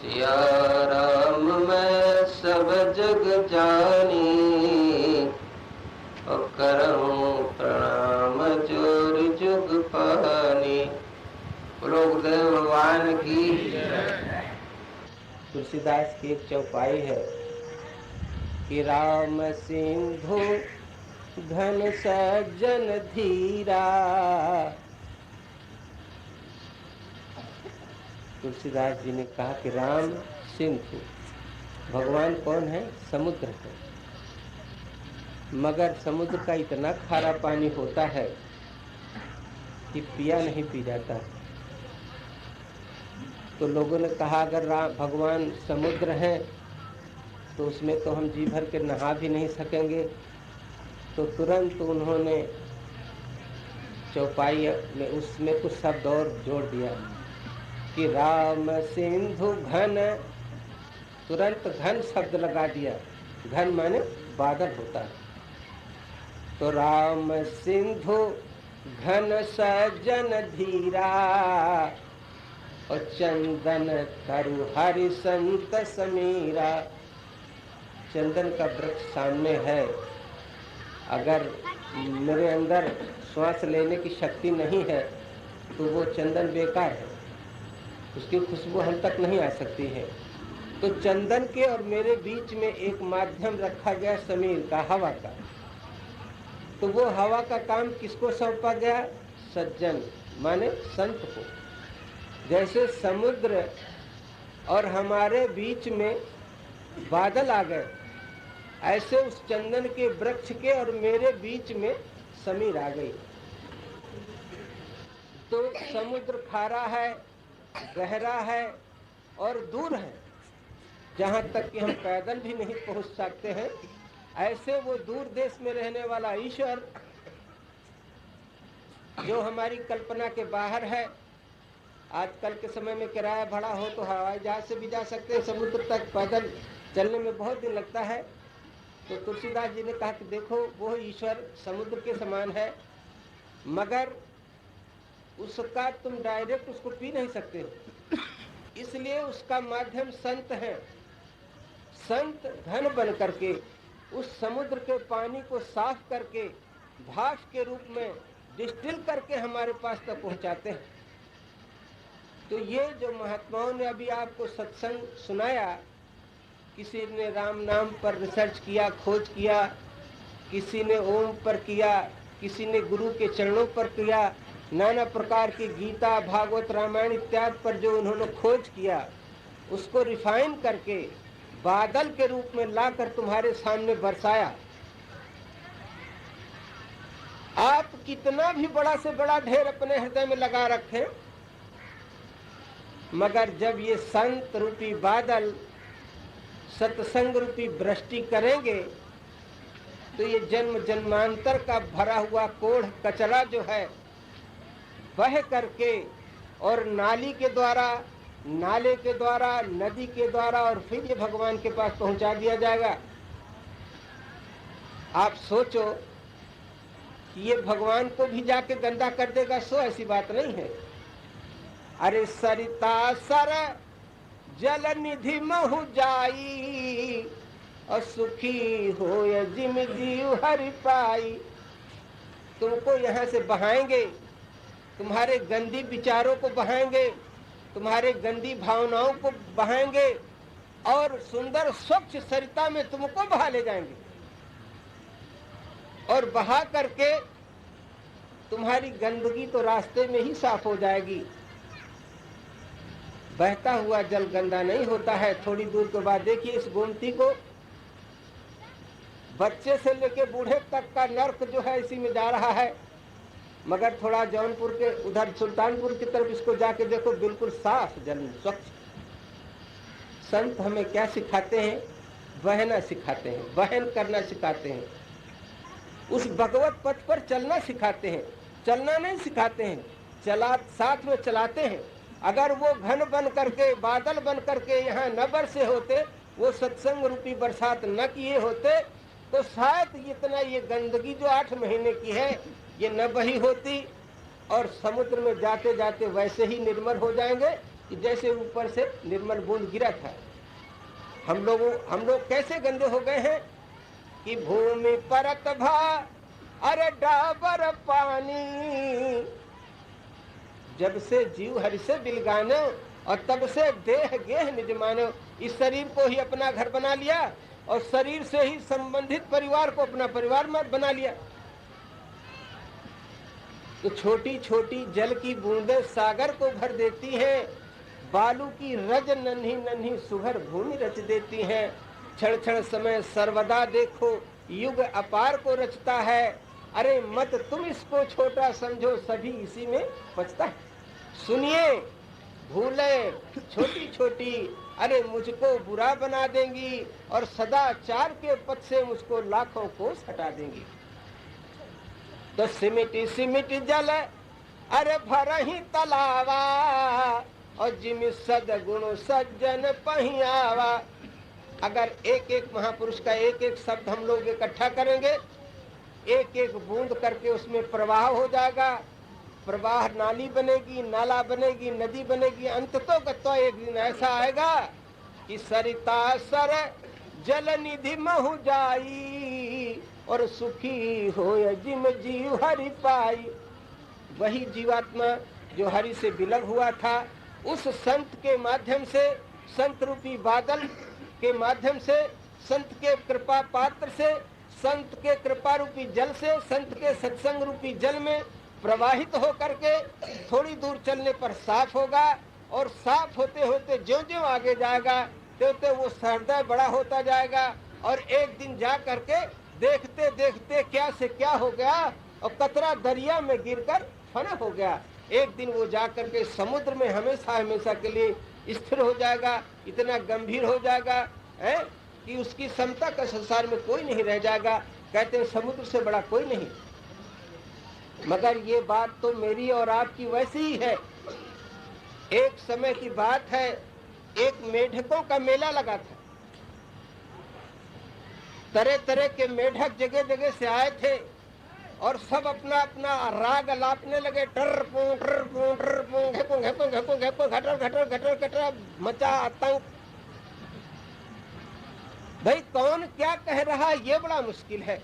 सिया राम मैं सब जग जानी, और करऊं प्रणाम जोर जुग पानी। बोलो गुरुदेव भगवान की। तुलसीदास की एक चौपाई है कि राम सिंधु घन सज्जन धीरा। तुलसीदास जी ने कहा कि राम सिंधु, भगवान कौन है? समुद्र है। मगर समुद्र का इतना खारा पानी होता है कि पिया नहीं पी जाता। तो लोगों ने कहा अगर भगवान समुद्र है तो उसमें तो हम जी भर के नहा भी नहीं सकेंगे। तो तुरंत उन्होंने चौपाई में उसमें कुछ शब्द और जोड़ दिया कि राम सिंधु घन, तुरंत घन शब्द लगा दिया। घन माने बादल होता है। तो राम सिंधु घन सज्जन धीरा, और चंदन तरु हरि संत समीरा। चंदन का वृक्ष सामने है, अगर मेरे अंदर श्वास लेने की शक्ति नहीं है तो वो चंदन बेकार है, उसकी खुशबू हम तक नहीं आ सकती है। तो चंदन के और मेरे बीच में एक माध्यम रखा गया समीर का, हवा का। तो वो हवा का काम किसको सौंपा गया? सज्जन माने संत को। जैसे समुद्र और हमारे बीच में बादल आ गए, ऐसे उस चंदन के वृक्ष के और मेरे बीच में समीर आ गई। तो समुद्र खारा है, गहरा है और दूर है, जहाँ तक कि हम पैदल भी नहीं पहुँच सकते हैं। ऐसे वो दूर देश में रहने वाला ईश्वर जो हमारी कल्पना के बाहर है। आजकल के समय में किराया भाड़ा हो तो हवाई जहाज से भी जा सकते हैं समुद्र तक, पैदल चलने में बहुत दिन लगता है। तो तुलसीदास जी ने कहा कि देखो वो ईश्वर समुद्र के समान है, मगर उसका तुम डायरेक्ट उसको पी नहीं सकते हो, इसलिए उसका माध्यम संत है। संत घन बन करके उस समुद्र के पानी को साफ करके भाप के रूप में डिस्टिल करके हमारे पास तक पहुंचाते हैं। तो ये जो महात्माओं ने अभी आपको सत्संग सुनाया, किसी ने राम नाम पर रिसर्च किया, खोज किया, किसी ने ओम पर किया, किसी ने गुरु के चरणों पर किया, नाना प्रकार की गीता, भागवत, रामायण इत्यादि पर जो उन्होंने खोज किया, उसको रिफाइन करके बादल के रूप में लाकर तुम्हारे सामने बरसाया। आप कितना भी बड़ा से बड़ा ढेर अपने हृदय में लगा रखें, मगर जब ये संत रूपी बादल सत्संग रूपी वृष्टि करेंगे तो ये जन्म जन्मांतर का भरा हुआ कोढ़ कचरा जो है बह करके और नाली के द्वारा, नाले के द्वारा, नदी के द्वारा और फिर ये भगवान के पास पहुंचा दिया जाएगा। आप सोचो कि ये भगवान को भी जाके गंदा कर देगा, सो ऐसी बात नहीं है। अरे सरिता सर जल निधि महु जाई, और सुखी हो जिम जीव हरि पाई। तुमको यहाँ से बहाएंगे, तुम्हारे गंदी विचारों को बहाएंगे, तुम्हारे गंदी भावनाओं को बहाएंगे, और सुंदर स्वच्छ सरिता में तुमको बहा ले जाएंगे। और बहा करके तुम्हारी गंदगी तो रास्ते में ही साफ हो जाएगी। बहता हुआ जल गंदा नहीं होता है। थोड़ी दूर के बाद देखिए इस गोमती को, बच्चे से लेके बूढ़े तक का नर्क जो है इसी में जा रहा है। मगर थोड़ा जौनपुर के उधर सुल्तानपुर की तरफ इसको जाके देखो, बिल्कुल साफ जल, स्वच्छ। संत हमें क्या सिखाते हैं? बहना सिखाते हैं, वहन करना सिखाते हैं, उस भगवत पथ पर चलना सिखाते हैं। चलना नहीं सिखाते हैं, चला साथ में चलाते हैं। अगर वो घन बन करके, बादल बन करके यहाँ न बरसे होते, वो सत्संग रूपी बरसात न किए होते, तो शायद इतना ये गंदगी जो 8 महीने की है ये न बही होती, और समुद्र में जाते जाते वैसे ही निर्मल हो जाएंगे। कि जैसे ऊपर से निर्मल बूंद गिरा था। हम लोग कैसे गंदे हो गए हैं कि भूमि परत भा अरे डाबर पानी। जब से जीव हरि से बिलगानो और तब से देह गेह निज मानो। इस शरीर को ही अपना घर बना लिया और शरीर से ही संबंधित परिवार को अपना परिवार में बना लिया। तो छोटी छोटी जल की बूंदें सागर को भर देती हैं। बालू की रज नन्ही नन्ही सुघर भूमि रच देती हैं। क्षण क्षण समय सर्वदा देखो युग अपार को रचता है। अरे मत तुम इसको छोटा समझो, सभी इसी में पचता है। सुनिए भूले छोटी छोटी अरे मुझको बुरा बना देंगी और सदाचार के पथ से मुझको लाखों कोस हटा देंगी। तो सिमिटी सिमिटी जल अरे भर ही तलावा और जिम सदगुण सज्जन पहियावा। अगर एक एक महापुरुष का एक एक शब्द हम लोग इकट्ठा करेंगे, एक एक बूंद करके उसमें प्रवाह हो जाएगा। प्रवाह नाली बनेगी, नाला बनेगी, नदी बनेगी। अंततोगत्वा एक दिन ऐसा आएगा कि सरिता सर जल निधि महु जाई और सुखी हो जिम जीव हरि पाई। वही जीवात्मा जो हरि से विलग हुआ था, उस संत के माध्यम से, संत रूपी बादल के माध्यम से, संत के कृपा पात्र से, संत के कृपा रूपी जल से, संत के सत्संग रूपी जल में प्रवाहित होकर के थोड़ी दूर चलने पर साफ होगा। और साफ होते होते ज्यों ज्यों आगे जाएगा त्यों त्यों वो हृदय बड़ा होता जाएगा। और एक दिन जा करके देखते देखते क्या से क्या हो गया और कतरा दरिया में गिरकर फना हो गया। एक दिन वो जा करके समुद्र में हमेशा हमेशा के लिए स्थिर हो जाएगा। इतना गंभीर हो जाएगा है कि उसकी क्षमता का संसार में कोई नहीं रह जाएगा। कहते हैं समुद्र से बड़ा कोई नहीं। मगर ये बात तो मेरी और आपकी वैसी ही है। एक समय की बात है, एक मेढकों का मेला लगा था। तरह तरह के मेढक जगह जगह से आए थे और सब अपना अपना राग लापने लगे। टर पुं टर पुं टर पुं घेपुं घेपुं घेपुं घेपुं घटर घटर घटर घटर मचा आतंक। भाई कौन क्या कह रहा है ये बड़ा मुश्किल है।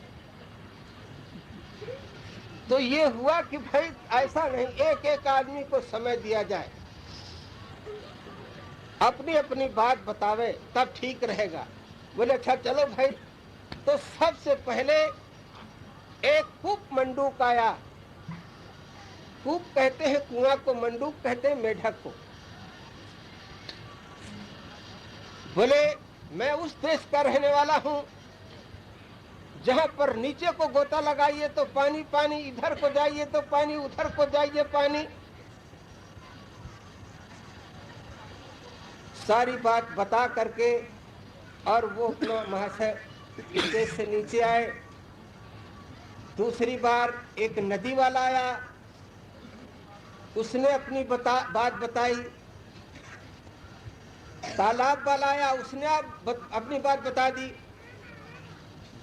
तो ये हुआ कि भाई ऐसा नहीं, एक एक आदमी को समय दिया जाए, अपनी अपनी बात बतावे तब ठीक रहेगा। बोले अच्छा चलो भाई। तो सबसे पहले एक कूप मंडूक आया। कूप कहते हैं कुआं को, मंडूक कहते हैं मेढक को। बोले मैं उस देश का रहने वाला हूं जहां पर नीचे को गोता लगाइए तो पानी पानी, इधर को जाइए तो पानी, उधर को जाइए पानी। सारी बात बता करके और वो अपना महाशय स्टेज से नीचे आए। दूसरी बार एक नदी वाला आया, उसने अपनी बात बताई। तालाब वाला आया, उसने अपनी बात बता दी।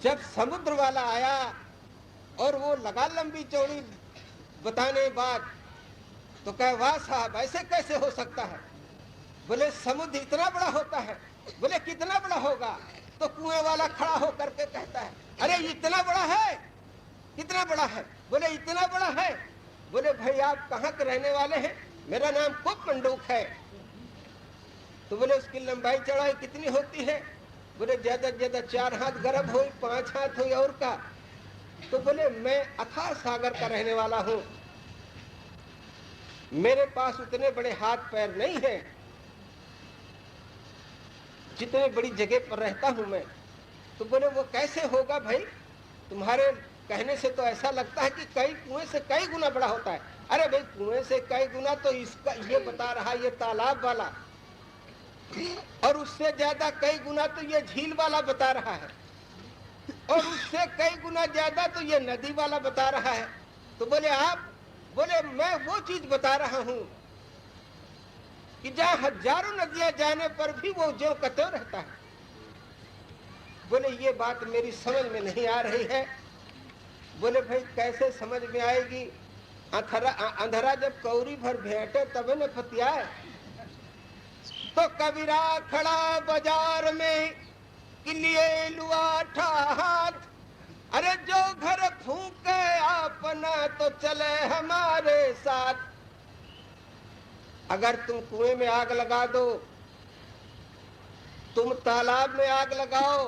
जब समुद्र वाला आया और वो लगा लंबी चौड़ी बताने बात, तो कहे वाह साहब ऐसे कैसे हो सकता है। बोले समुद्र इतना बड़ा होता है। बोले कितना बड़ा होगा। तो कुएं वाला खड़ा होकर के कहता है अरे इतना बड़ा है, कितना बड़ा है। बोले इतना बड़ा है। बोले भाई आप कहाँ के रहने वाले हैं। मेरा नाम कूप मंडूक है। तो बोले उसकी लंबाई चौड़ाई कितनी होती है। बोले ज्यादा ज्यादा 4 हाथ गर्भ हो, 5 हाथ हो और का। तो बोले मैं अथाह सागर का रहने वाला हूं, मेरे पास उतने बड़े हाथ पैर नहीं है जितने बड़ी जगह पर रहता हूं मैं। तो बोले वो कैसे होगा भाई, तुम्हारे कहने से तो ऐसा लगता है कि कई कुएं से कई गुना बड़ा होता है। अरे भाई कुएं से कई गुना तो इसका ये बता रहा ये तालाब वाला, और उससे ज्यादा कई गुना तो ये झील वाला बता रहा है, और उससे कई गुना ज्यादा तो ये नदी वाला बता रहा है। तो बोले आप। बोले मैं वो चीज बता रहा हूं कि जहां हजारों नदियां जाने पर भी वो ज्यों का त्यों रहता है। बोले ये बात मेरी समझ में नहीं आ रही है। बोले भाई कैसे समझ में आएगी। अंधरा जब कौरी भर भेंटे तब न फतियाए। तो कबीरा खड़ा बाजार में कि लिए लुआ ठा हाथ, अरे जो घर फूके अपना तो चले हमारे साथ। अगर तुम कुएं में आग लगा दो, तुम तालाब में आग लगाओ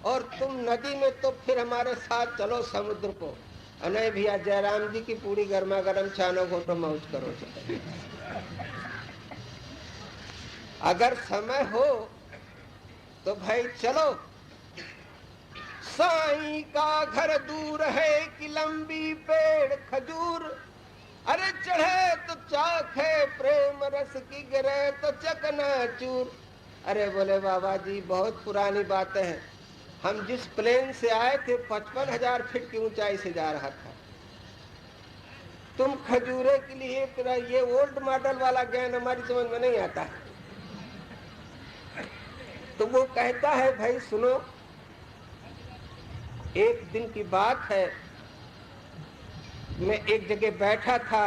और तुम नदी में, तो फिर हमारे साथ चलो समुद्र को। अनय भैया जयराम जी की पूरी गर्मा गर्म छानो घोटो मौज करो। अगर समय हो तो भाई चलो। साईं का घर दूर है कि लंबी पेड़ खजूर, अरे चढ़े तो चाखे प्रेम रस की, गिरे तो चकनाचूर। अरे बोले बाबा जी बहुत पुरानी बातें हैं, हम जिस प्लेन से आए थे 55,000 फीट की ऊंचाई से जा रहा था। तुम खजूरे के लिए ये ओल्ड मॉडल वाला ज्ञान हमारी समझ में नहीं आता है। तो वो कहता है भाई सुनो, एक दिन की बात है, मैं एक जगह बैठा था,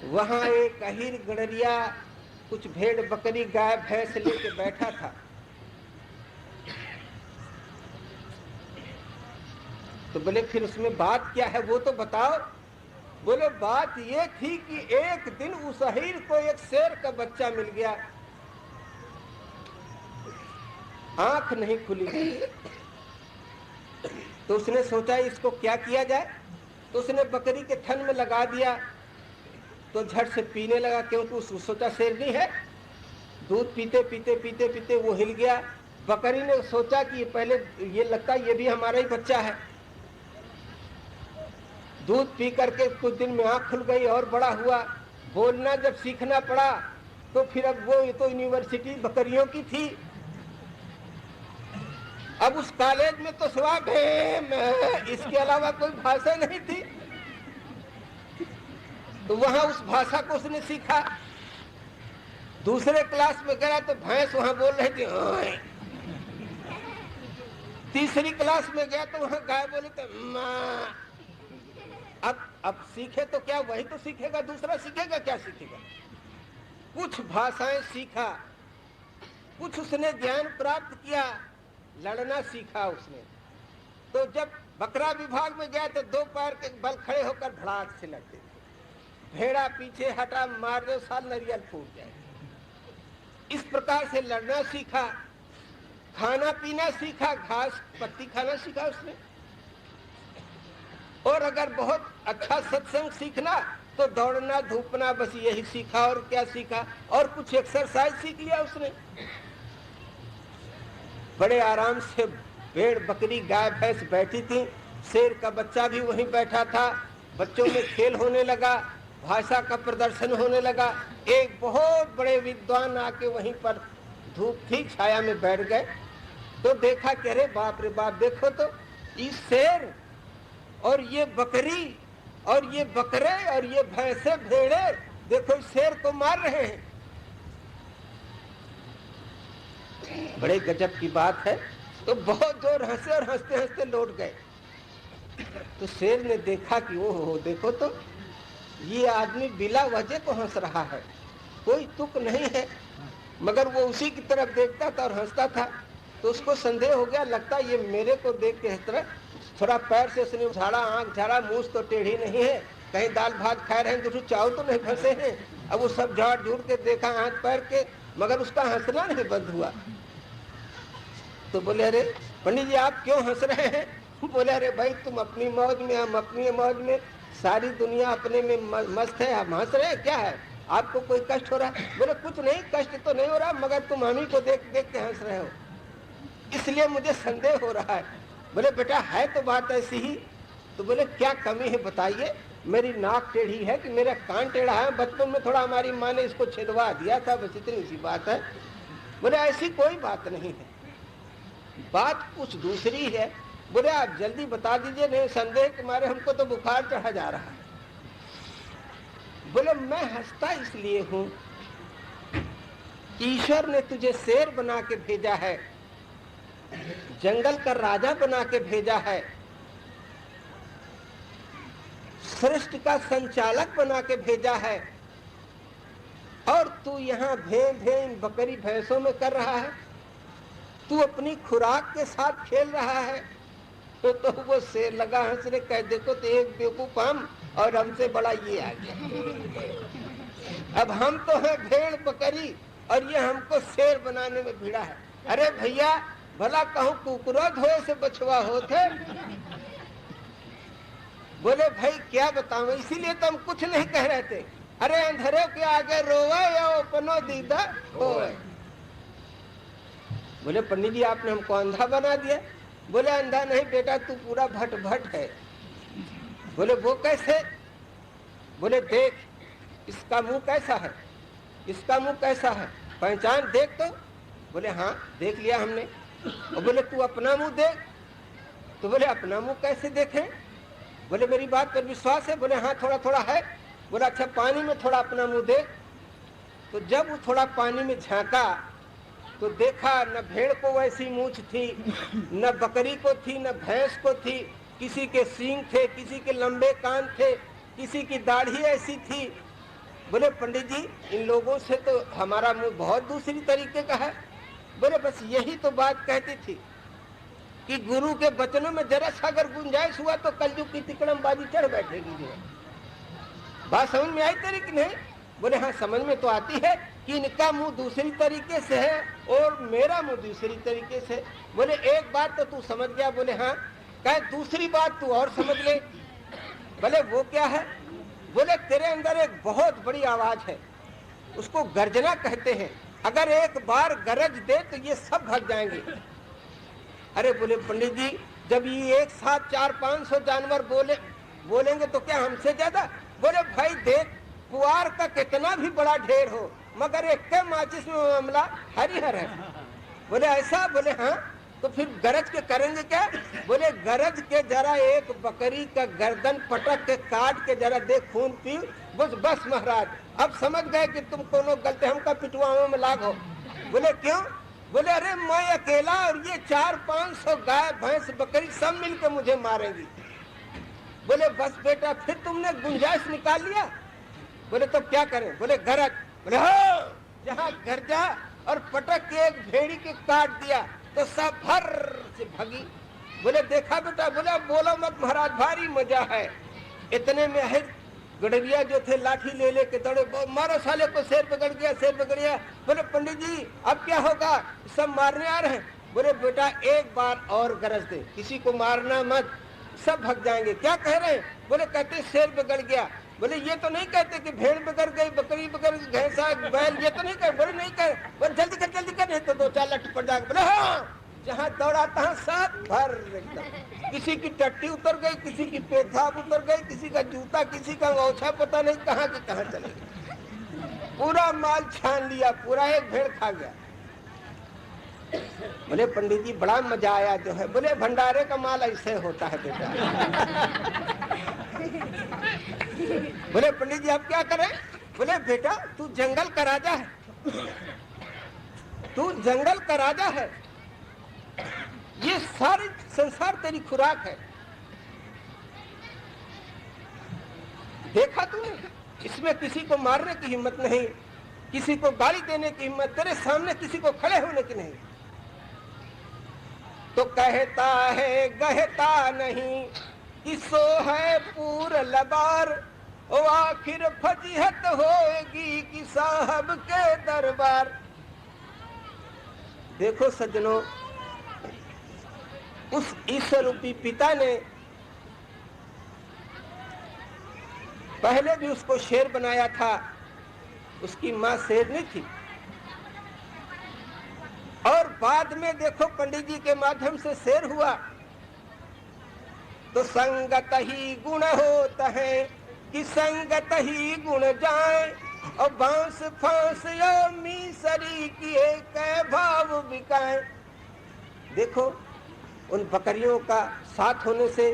वहां एक अहीर गड़रिया कुछ भेड़ बकरी गाय भैंस लेके बैठा था। तो बोले फिर उसमें बात क्या है वो तो बताओ। बोले बात ये थी कि एक दिन उस अहीर को एक शेर का बच्चा मिल गया, आंख नहीं खुली। तो उसने सोचा इसको क्या किया जाए, तो उसने बकरी के थन में लगा दिया, तो झट से पीने लगा, क्योंकि उसने सोचा शेर नहीं है। दूध पीते पीते पीते पीते वो हिल गया। बकरी ने सोचा कि ये पहले ये लगता ये भी हमारा ही बच्चा है। दूध पी करके कुछ दिन में आंख खुल गई और बड़ा हुआ। बोलना जब सीखना पड़ा तो फिर अब वो ये तो यूनिवर्सिटी बकरियों की थी। अब उस कॉलेज में तो सिवा इसके अलावा कोई भाषा नहीं थी, तो वहां उस भाषा को उसने सीखा। दूसरे क्लास में गया तो भैंस वहां बोल रही थी। तीसरी क्लास में गया तो वहां गाय बोली तो माँ। अब सीखे तो क्या, वही तो सीखेगा, दूसरा सीखेगा क्या सीखेगा। कुछ भाषाएं सीखा, कुछ उसने ज्ञान प्राप्त किया, लड़ना सीखा उसने। तो जब बकरा विभाग में गया तो दो पैर के बल खड़े होकर धड़ाक से लड़ते थे। भेड़ा पीछे हटा, मार दो साल नरियल फूट जाए। इस प्रकार से लड़ना सीखा, खाना पीना सीखा, घास पत्ती खाना सीखा उसने। और अगर बहुत अच्छा सत्संग सीखना तो दौड़ना धूपना, बस यही सीखा। और क्या सीखा, और कुछ एक्सरसाइज सीख लिया उसने। बड़े आराम से भेड़ बकरी गाय भैंस बैठी थी, शेर का बच्चा भी वहीं बैठा था। बच्चों में खेल होने लगा, भाषा का प्रदर्शन होने लगा। एक बहुत बड़े विद्वान आके वहीं पर धूप थी छाया में बैठ गए। तो देखा कि अरे बाप रे बाप, देखो तो ये शेर और ये बकरी और ये बकरे और ये भैंसे भेड़े, देखो शेर को मार रहे हैं। बड़े गजब की बात है। तो बहुत जोर हंसे और हंसते हंसते लौट गए। तो शेर ने देखा कि ओहो देखो तो ये आदमी बिला वजह को हंस रहा है, कोई तुक नहीं है, मगर वो उसी की तरफ देखता था और हंसता था। तो उसको संदेह हो गया, लगता ये मेरे को देख के इस तरह। थोड़ा पैर से उसने झाड़ा, आंख झाड़ा, मुंह तो टेढ़ी नहीं है, कहीं दाल भात खा रहे हैं तो चाव तो नहीं फंसे हैं। अब वो सब झाड़ झूड़ के देखा हाथ पैर के, मगर उसका हंसना नहीं बंद हुआ। तो बोले अरे पंडित जी आप क्यों हंस रहे हैं। बोले अरे भाई तुम अपनी मौज में, हम अपनी मौज में, सारी दुनिया अपने में मस्त है, हम हंस रहे हैं, क्या है आपको कोई कष्ट हो रहा है। बोले कुछ नहीं, कष्ट तो नहीं हो रहा, मगर तुम हम ही को देख देख के हंस रहे हो, इसलिए मुझे संदेह हो रहा है। बोले बेटा है तो बात ऐसी ही। तो बोले क्या कमी है बताइए। मेरी नाक टेढ़ी है कि मेरा कान टेढ़ा है, बचपन में थोड़ा हमारी माँ ने इसको छेदवा दिया था, बस इतनी सी बात है। बोले ऐसी कोई बात नहीं है, बात कुछ दूसरी है। बोले आप जल्दी बता दीजिए, नहीं संदेह के मारे हमको तो बुखार चढ़ा जा रहा है। बोले मैं हंसता इसलिए हूं कि ईश्वर ने तुझे शेर बना के भेजा है, जंगल का राजा बना के भेजा है, सृष्टि का संचालक बना के भेजा है। और तू यहाँ भें बकरी भैंसों में कर रहा है, तू अपनी खुराक के साथ खेल रहा है। तो वो शेर लगा हंसने, कह देखो तो एक बेवकूफ हम और हमसे बड़ा ये आ गया। अब हम तो हैं भेड़ बकरी और ये हमको शेर बनाने में भिड़ा है। अरे भैया, भला कहूँ कुकुरा धोए से बछवा होते। बोले भाई क्या बताऊं, इसीलिए तो हम कुछ नहीं कह रहे थे। अरे अंधेरे के आगे रोवे या अपनो दीदा होवे। बोले पंडित जी आपने हमको अंधा बना दिया। बोले अंधा नहीं बेटा, तू पूरा भट भट है। बोले वो कैसे? बोले देख, इसका मुंह कैसा है, इसका मुंह कैसा है, पहचान देख तो। बोले हाँ देख लिया हमने। और बोले तू अपना मुंह देख। तो बोले अपना मुंह कैसे देखें? बोले मेरी बात पर विश्वास है? बोले हाँ थोड़ा थोड़ा है। बोला अच्छा पानी में थोड़ा अपना मुंह देख। तो जब वो थोड़ा पानी में झांका तो देखा न भेड़ को वैसी मूंछ थी, न बकरी को थी, न भैंस को थी। किसी के सींग थे, किसी के लंबे कान थे, किसी की दाढ़ी ऐसी थी। बोले पंडित जी इन लोगों से तो हमारा मुंह बहुत दूसरी तरीके का है। बोले बस यही तो बात कहती थी कि गुरु के वचनों में जरा सा अगर गुंजाइश हुआ तो कलयुग की तिकड़मबाजी चढ़ बैठेगी। जो बात समझ में आई तेरी कि नहीं? बोले हाँ समझ में तो आती है कि इनका मुंह दूसरी तरीके से है और मेरा मुंह दूसरी तरीके से। बोले एक बात तो तू समझ गया? बोले हाँ। कहे दूसरी बात तू और समझ ले। बोले वो क्या है? बोले तेरे अंदर एक बहुत बड़ी आवाज है, उसको गर्जना कहते हैं। अगर एक बार गरज दे तो ये सब भाग जाएंगे। अरे बोले पंडित जी जब ये एक साथ 400-500 जानवर बोलेंगे तो क्या हमसे ज्यादा? बोले भाई देख, पुआर का कितना भी बड़ा ढेर हो मगर एक के माचिस में मामला हरिहर है। बोले ऐसा? बोले हाँ। तो फिर गरज के करेंगे क्या? बोले गरज के जरा एक बकरी का गर्दन पटक के काट के जरा देख खून पी। बस महाराज अब समझ गए कि तुम कोनो गलते हमका पिटवाओं में लागो। बोले क्यों? बोले अरे मैं अकेला और ये 400-500 गाय भैंस बकरी सब मिलकर मुझे मारेंगी। बोले बस बेटा फिर तुमने गुंजाइश निकाल लिया। बोले तो क्या करें? बोले गरज। बोले हाँ। जहाँ गरजा और पटक के एक भेड़ी के काट दिया तो सब भर से भगी। बोले देखा बेटा? बोले बोलो मत महाराज भारी मजा है। इतने में है गडरिया जो थे लाठी ले लेके दौड़े, मारो साले को, शेर पकड़ गया, शेर पकड़ गया। बोले पंडित जी अब क्या होगा, सब मारने आ रहे हैं। बोले बेटा एक बार और गरज दे, किसी को मारना मत, सब भाग जाएंगे। क्या कह रहे हैं? बोले कहते शेर बिगड़ गया। बोले ये तो नहीं कहते कि भेड़ बिगड़ गई, बकरी बिगड़ गई, भैंसा बैल, ये तो नहीं कह। बोले नहीं कह। बोले जल्दी कर नहीं तो 2-4 लट पड़ जाएगा। बोले हाँ। जहाँ दौड़ा तहाँ साथ भर एकदम। किसी की टट्टी उतर गई, किसी की पेथाप उतर गई, किसी का जूता, किसी का अंगोछा पता नहीं कहाँ के कहाँ चले गए। पूरा माल छान लिया, पूरा एक भेड़ खा गया। बोले पंडित जी बड़ा मजा आया जो है। बोले भंडारे का माल ऐसे होता है बेटा। बोले पंडित जी अब क्या करें? बोले बेटा तू जंगल का राजा है, तू जंगल का राजा है, ये सारी संसार तेरी खुराक है। देखा तूने, इसमें किसी को मारने की हिम्मत नहीं, किसी को गाली देने की हिम्मत, तेरे सामने किसी को खड़े होने की नहीं। तो कहता है गहता नहीं कि सो है पूर लबार, ओ आखिर फजीहत होएगी कि साहब के दरबार। देखो सज्जनों, उस ईश्वर रूपी पिता ने पहले भी उसको शेर बनाया था, उसकी मां शेर नहीं थी। और बाद में देखो पंडित जी के माध्यम से शेर हुआ। तो संगत ही गुण होता है कि संगत ही गुण जाए, और बांस फांस या मीसरी की एक भाव बिकाए। देखो उन बकरियों का साथ होने से,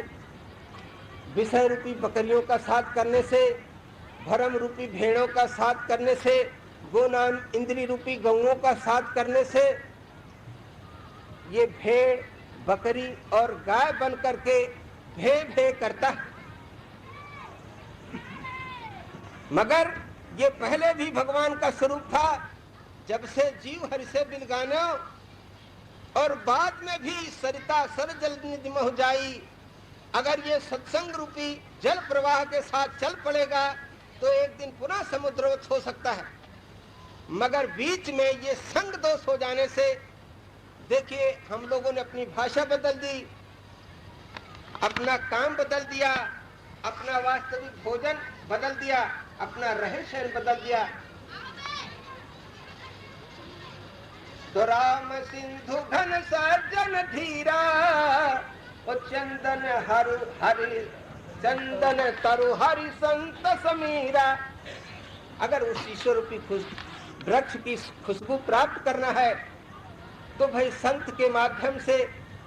विषय रूपी बकरियों का साथ करने से, भरम रूपी भेड़ों का साथ करने से, गोनाम इंद्री रूपी गौओं का साथ करने से, ये भेड़ बकरी और गाय बन करके भे भे करता है। मगर ये पहले भी भगवान का स्वरूप था, जब से जीव हरि से बिलगाना, और बाद में भी सरिता सर जल निधि मोह जाई। अगर ये सत्संग रूपी जल प्रवाह के साथ चल पड़ेगा तो एक दिन पुनः समुद्रवत हो सकता है, मगर बीच में ये संग दोष हो जाने से, देखिए हम लोगों ने अपनी भाषा बदल दी, अपना काम बदल दिया, अपना वास्तविक भोजन बदल दिया, अपना रहन सहन बदल दिया। तो राम सिंधु घन सज्जन धीरा, और चंदन हरु हरि चंदन तरु हरि संत समीरा। अगर उस ईश्वर रूपी वृक्ष की खुशबू प्राप्त करना है तो भाई संत के माध्यम से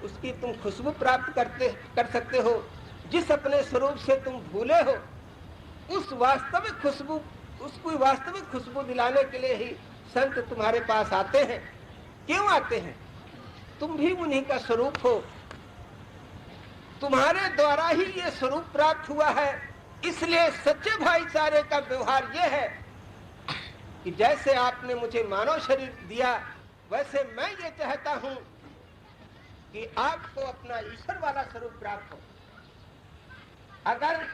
उसकी तुम खुशबू प्राप्त कर सकते हो। जिस अपने स्वरूप से तुम भूले हो, उस वास्तविक खुशबू, उसको वास्तविक खुशबू दिलाने के लिए ही संत तुम्हारे पास आते हैं। क्यों आते हैं? तुम भी उन्हीं का स्वरूप हो, तुम्हारे द्वारा ही ये स्वरूप प्राप्त हुआ है। इसलिए सच्चे भाईचारे का व्यवहार ये है कि जैसे आपने मुझे मानव शरीर दिया, वैसे मैं ये चाहता हूं कि आपको अपना ईश्वर वाला स्वरूप प्राप्त हो। अगर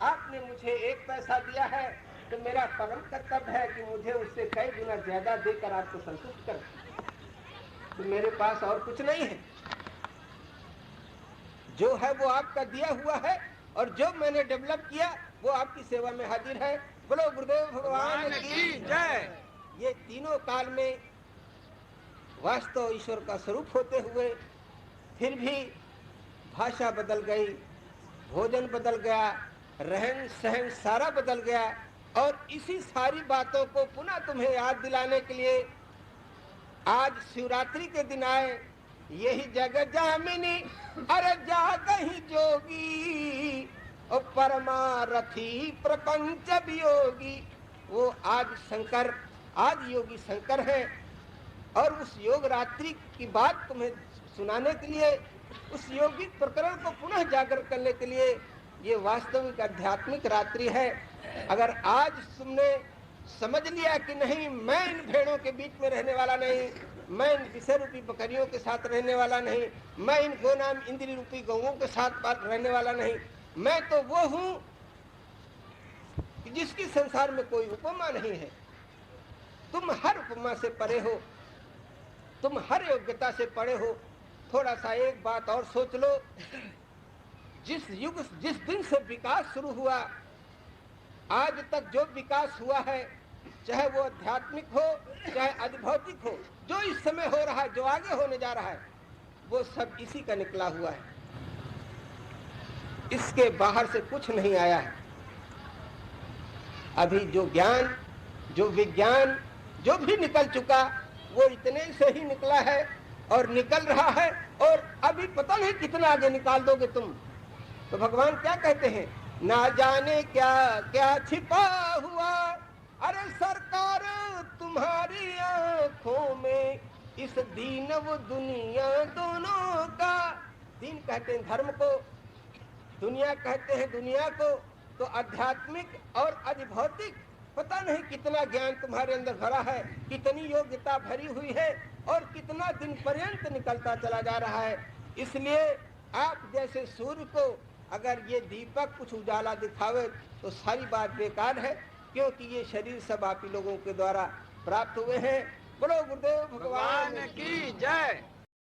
आपने मुझे 1 पैसा दिया है तो मेरा परम कर्तव्य है कि मुझे उससे कई गुना ज्यादा देकर आपको संतुष्ट कर। तो मेरे पास और कुछ नहीं है, जो है वो आपका दिया हुआ है, और जो मैंने डेवलप किया वो आपकी सेवा में हाजिर है। बोलो गुरुदेव भगवान की जय। ये तीनों काल में वास्तव ईश्वर का स्वरूप होते हुए फिर भी भाषा बदल गई, भोजन बदल गया, रहन सहन सारा बदल गया। और इसी सारी बातों को पुनः तुम्हें याद दिलाने के लिए आज शिवरात्रि के दिन आए। यही जगत जामिनी अरे जागहि जोगी, और परमारथी प्रपंच वियोगी। वो आज शंकर, आज योगी शंकर है, और उस योग रात्रि की बात तुम्हें सुनाने के लिए, उस योगिक प्रकरण को पुनः जागर करने के लिए ये वास्तविक आध्यात्मिक रात्रि है। अगर आज तुमने समझ लिया कि नहीं, मैं इन भेड़ों के बीच में रहने वाला नहीं, मैं इन विषय रूपी बकरियों के साथ रहने वाला नहीं, मैं इन गोनाम इंद्री रूपी गौओं के साथ रहने वाला नहीं, मैं तो वो हूं जिसकी संसार में कोई उपमा नहीं है। तुम हर उपमा से परे हो, तुम हर योग्यता से परे हो। थोड़ा सा एक बात और सोच लो, जिस दिन से विकास शुरू हुआ आज तक जो विकास हुआ है, चाहे वो आध्यात्मिक हो चाहे अधिभौतिक हो, जो इस समय हो रहा है, जो आगे होने जा रहा है, वो सब इसी का निकला हुआ है। इसके बाहर से कुछ नहीं आया है। अभी जो ज्ञान, जो विज्ञान, जो भी निकल चुका, वो इतने से ही निकला है और निकल रहा है, और अभी पता नहीं कितना आगे निकाल दोगे तुम। तो भगवान क्या कहते हैं, ना जाने क्या क्या छिपा हुआ अरे सरकार तुम्हारी आंखों में, इस दीन व दुनिया दोनों का। दीन कहते हैं धर्म को, दुनिया कहते हैं दुनिया को। तो आध्यात्मिक और अधिभौतिक पता नहीं कितना ज्ञान तुम्हारे अंदर भरा है, कितनी योग्यता भरी हुई है, और कितना दिन पर्यंत निकलता चला जा रहा है। इसलिए आप जैसे सूर्य को अगर ये दीपक कुछ उजाला दिखावे तो सारी बात बेकार है, क्योंकि ये शरीर सब आप ही लोगों के द्वारा प्राप्त हुए हैं। बोलो गुरुदेव भगवान की जय।